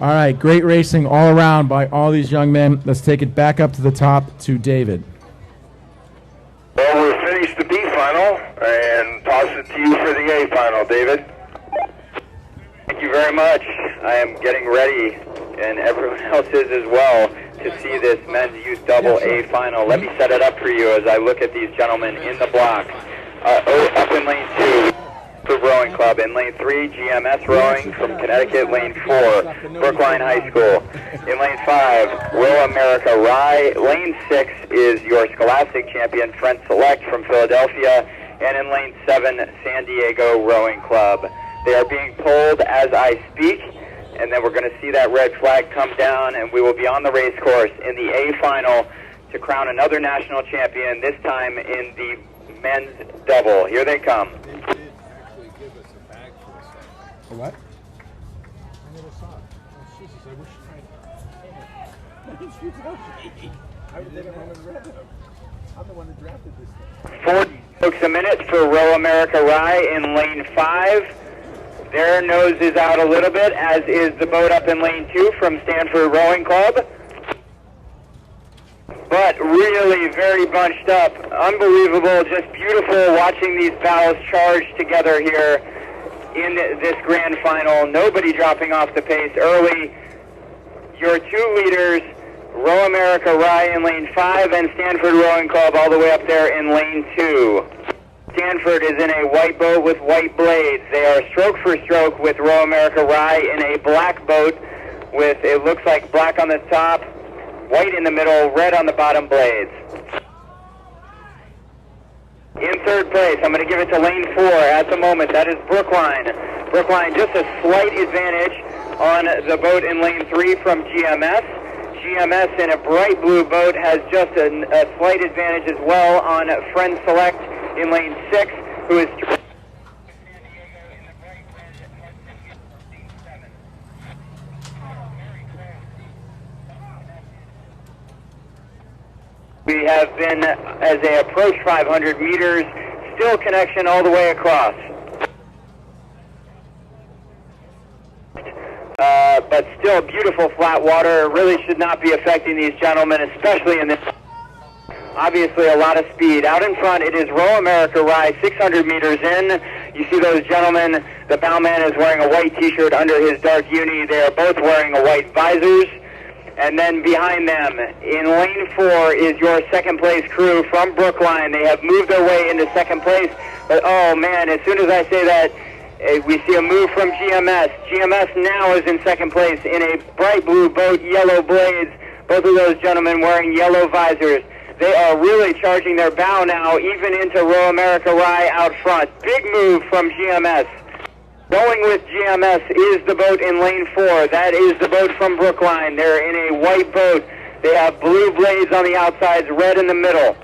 All right, great racing all around by all these young men. Let's take it back up to the top to David. Well, we'll finish the B final and toss it to you for the A final, David. Thank you very much. I am getting ready, and everyone else is as well, to see this men's youth double A final. Let me set it up for you as I look at these gentlemen in the block. Up in lane 2, the Rowing Club. In lane 3, GMS Rowing from Connecticut. Lane 4, Brookline High School. In lane 5, Will America Rye. Lane 6 is your Scholastic champion, Friends Select from Philadelphia. And in lane 7, San Diego Rowing Club. They are being pulled as I speak, and then we're going to see that red flag come down, and we will be on the race course in the A final to crown another national champion, this time in the men's double. Here they come. They did actually give us a bag for a second. A what? I never saw it. Oh, Jesus, I wish I would think I'm the one that drafted this thing. 40 folks a minute for Row America Rye in lane 5. Their nose is out a little bit, as is the boat up in lane 2 from Stanford Rowing Club. But really very bunched up. Unbelievable, just beautiful watching these bows charge together here in this grand final. Nobody dropping off the pace early. Your 2 leaders, Row America Rye in lane 5 and Stanford Rowing Club all the way up there in lane 2. Stanford is in a white boat with white blades. They are stroke for stroke with Row America Rye in a black boat with, it looks like, black on the top, white in the middle, red on the bottom blades. In 3rd place, I'm going to give it to lane 4 at the moment. That is Brookline. Brookline just a slight advantage on the boat in lane 3 from GMS. GMS in a bright blue boat has just a slight advantage as well on Friends Select in lane 6, who is we have been, as they approach 500 meters, still connection all the way across. But still beautiful flat water. Really should not be affecting these gentlemen, especially in this. Obviously a lot of speed. Out in front it is Row America Rye, 600 meters in. You see those gentlemen, the bowman is wearing a white t-shirt under his dark uni. They are both wearing a white visors. And then behind them, in lane 4, is your 2nd place crew from Brookline. They have moved their way into 2nd place. But oh man, as soon as I say that, we see a move from GMS. GMS now is in 2nd place in a bright blue boat, yellow blades. Both of those gentlemen wearing yellow visors. They are really charging their bow now, even into Row America Rye out front. Big move from GMS. Going with GMS is the boat in lane 4. That is the boat from Brookline. They're in a white boat. They have blue blades on the outsides, red in the middle.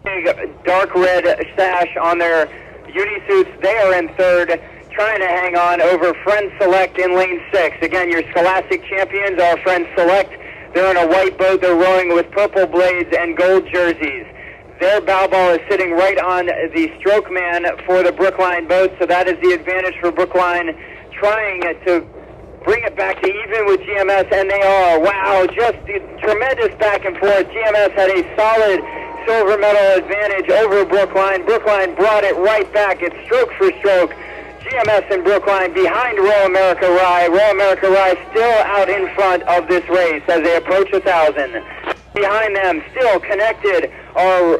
Big dark red sash on their unisuits. They are in 3rd, trying to hang on over Friends Select in lane 6. Again, your Scholastic champions are Friends Select. They're in a white boat. They're rowing with purple blades and gold jerseys. Their bow ball is sitting right on the stroke man for the Brookline boat, so that is the advantage for Brookline, trying to bring it back to even with GMS, and they are. Wow, just tremendous back and forth. GMS had a solid silver medal advantage over Brookline. Brookline brought it right back. It's stroke for stroke. GMS and Brookline behind Row America Rye. Row America Rye still out in front of this race as they approach 1,000. Behind them, still connected, are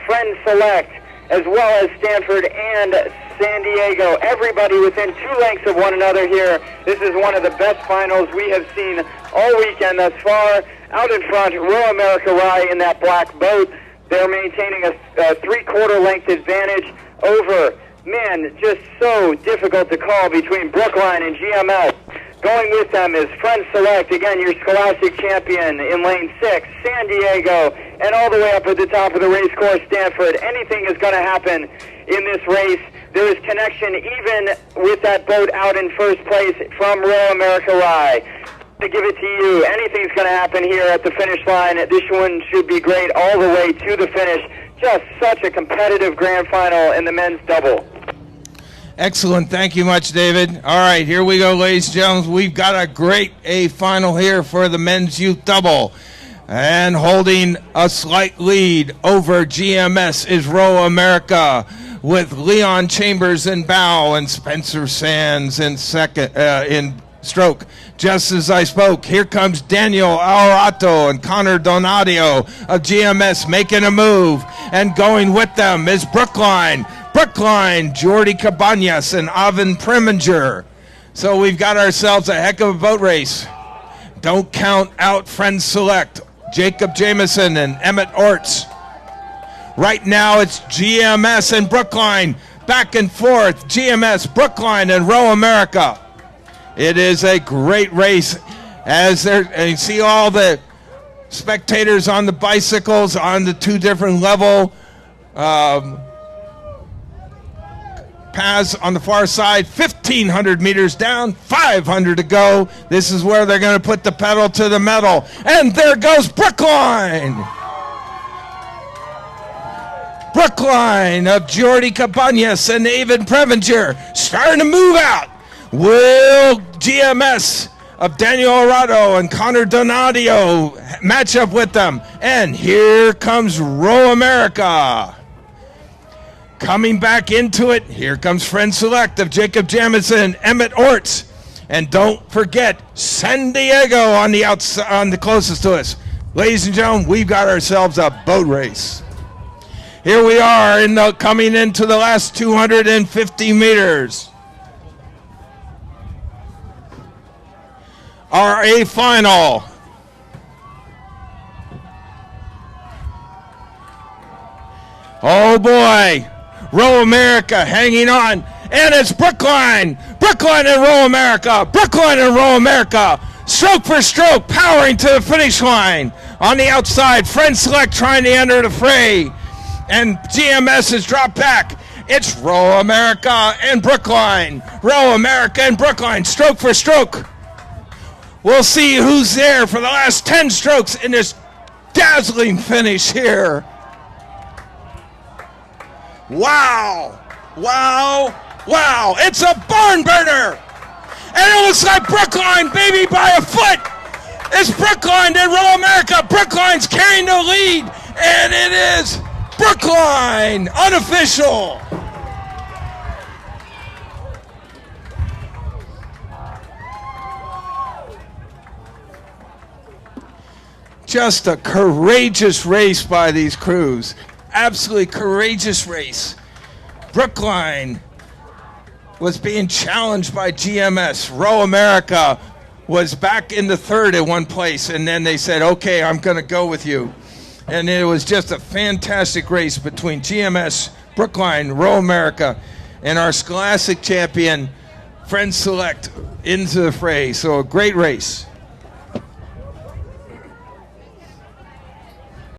Friends Select, as well as Stanford and San Diego. Everybody within 2 lengths of one another here. This is one of the best finals we have seen all weekend thus far. Out in front, Row America Rye in that black boat. They're maintaining a 3/4 length advantage over, man, just so difficult to call between Brookline and GMS. Going with them is Friends Select, again, your Scholastic champion in lane 6, San Diego, and all the way up at the top of the race course, Stanford. Anything is going to happen in this race. There is connection even with that boat out in 1st place from Row America Rye. To give it to you, anything's going to happen here at the finish line. This one should be great all the way to the finish. Just such a competitive grand final in the men's double. Excellent. Thank you much, David. All right, here we go, ladies and gentlemen. We've got a great A final here for the men's youth double. And holding a slight lead over GMS is Row America, with Leon Chambers in bow and Spencer Sands in second in stroke. Just as I spoke, here comes Daniel Aurato and Connor Donadio of GMS making a move, and going with them is Brookline, Jordi Cabanas, and Avin Preminger. So we've got ourselves a heck of a boat race. Don't count out Friends Select, Jacob Jameson and Emmett Orts. Right now it's GMS and Brookline, back and forth, GMS, Brookline, and Row America. It is a great race, as there, and you see all the spectators on the bicycles on the two different level paths on the far side. 1,500 meters down, 500 to go. This is where they're going to put the pedal to the metal. And there goes Brookline. Brookline of Jordi Cabanas and Avin Preminger starting to move out. Will GMS of Daniel Arado and Connor Donadio match up with them? And here comes Row America. Coming back into it, here comes Friend Select of Jacob Jamison and Emmett Orts. And don't forget San Diego on the outside, on the closest to us. Ladies and gentlemen, we've got ourselves a boat race. Here we are coming into the last 250 meters. Our A final. Oh boy, Row America hanging on, and it's Brookline and Row America, Brookline and Row America, stroke for stroke, powering to the finish line. On the outside, Friend Select trying to enter the fray, and GMS has dropped back. It's Row America and Brookline, Row America and Brookline, stroke for stroke. We'll see who's there for the last 10 strokes in this dazzling finish here. Wow, wow, wow. It's a barn burner. And it looks like Brookline, baby, by a foot. It's Brookline and Row America. Brookline's carrying the lead, and it is Brookline, unofficial. Just a courageous race by these crews. Absolutely courageous race. Brookline was being challenged by GMS. Row America was back in the third at one place, and then they said, okay, I'm going to go with you. And it was just a fantastic race between GMS, Brookline, Row America, and our Scholastic champion, Friend Select, into the fray. So a great race.